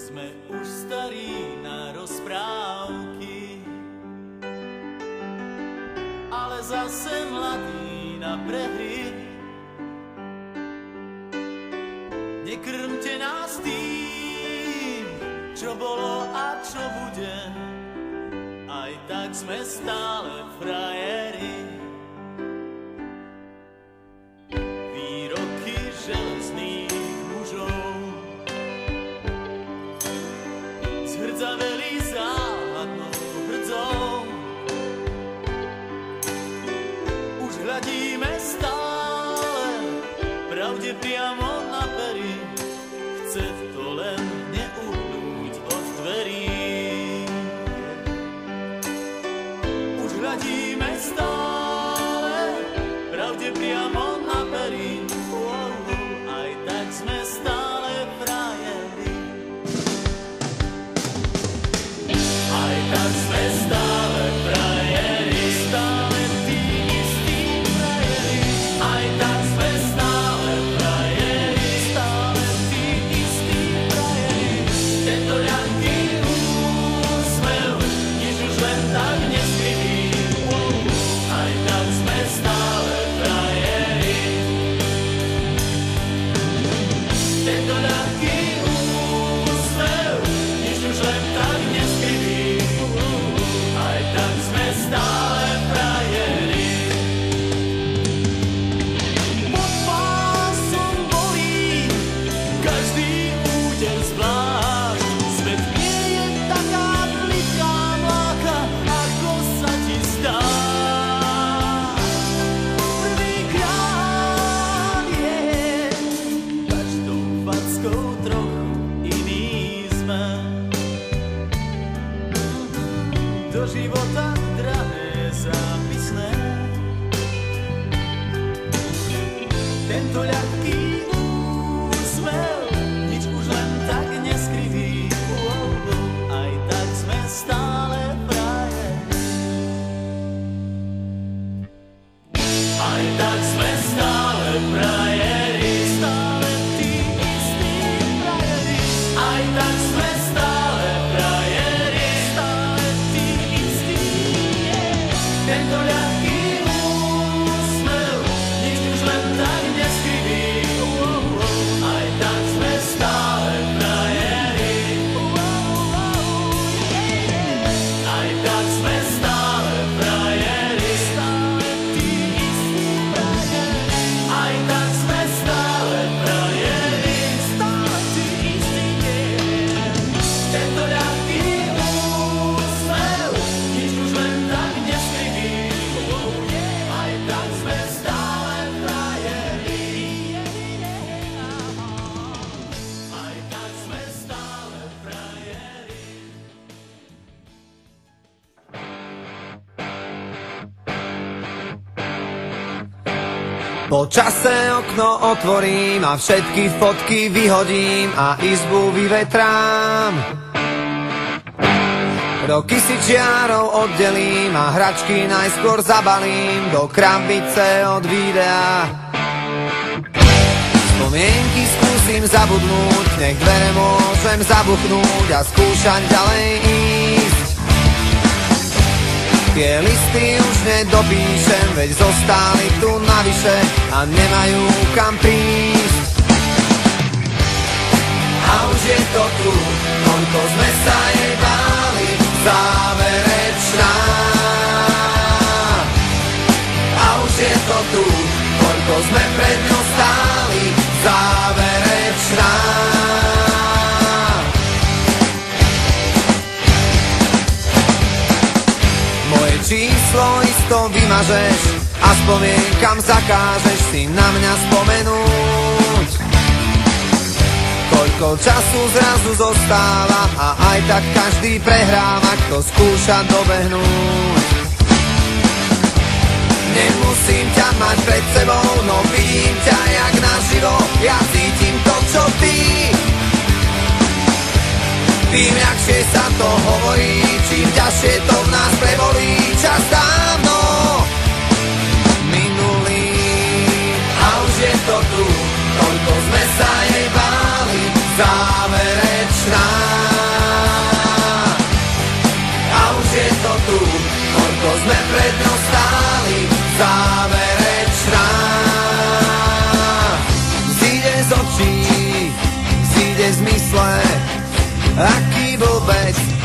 Sme už starí na rozprávky, ale zase mladí na prehry. Nekrmte nás tým, čo bolo a čo bude, aj tak sme stále frajeri. Výroky železných mužov zhrdzaveli záhadnou hrdzou. Už hľadíme stále pravde priamo na pery, chce to len neuhnúť od dverí. Už hľadíme stále pravde priamo na pery, aj tak sme stále frajeri. Aj tak sme stále frajeri, stále tí istí frajeri. Aj tak sme stále frajeri, stále tí istí frajeri. Tento ľahký úsmev, nič už len tak neskryví. Aj tak sme stále frajeri. Tento ľahký úsmev, nič už len tak neskryví. Aj tak sme stále frajeri. Pod pásom bolí každý úder zvlášť. Svet nie je taká pliká mláka, ako sa ti zdá. Prvýkrát je každou fackou trochu iný sme. Do života drahé zápisné. Tento ľahký úsmev, nič už len tak neskryví. Aj tak sme stále frajeri. Aj tak sme stále frajeri, stále tí istí frajeri. Aj tak sme stále frajeri, stále tí istí. Tento ľahký úsmev, nič už len tak neskryví. Aj tak sme stále frajeri. Aj tak sme stále frajeri, stále tí istí frajeri. Aj tak sme stále frajeri, stále tí istí. Tento ľahký úsmev, nič už len tak neskryví. Aj tak sme stále frajeri. Aj tak sme stále frajeri. Po čase okno otvorím a všetky fotky vyhodím a izbu vyvetrám. Roky si čiarou oddelím a hračky najskôr zabalím do krabice od videa. Spomienky skúsim zabudnúť, nech dvere môžem zabuchnúť a skúšať ďalej ísť. Tie listy už nedopíšem, veď zostali tu navyše a nemajú kam prísť. A už je to tu, koľko sme sa jej báli, záverečná. A už je to tu, koľko sme pred ňou stáli, záverečná. Moje číslo isto vymažeš a spomienkam zakážeš si na mňa spomenúť. Koľko času zrazu zostáva a aj tak každý prehráva, kto skúša dobehnúť. Nemusím ťa mať pred sebou, no vidím ťa jak naživo, ja cítim to, čo ty. Tým ľahšie sa to hovorí, čím ťažšie to v nás prebolí. Čas dávno minulý a už je to tu, koľko sme sa jej báli, záverečná. Aký blbec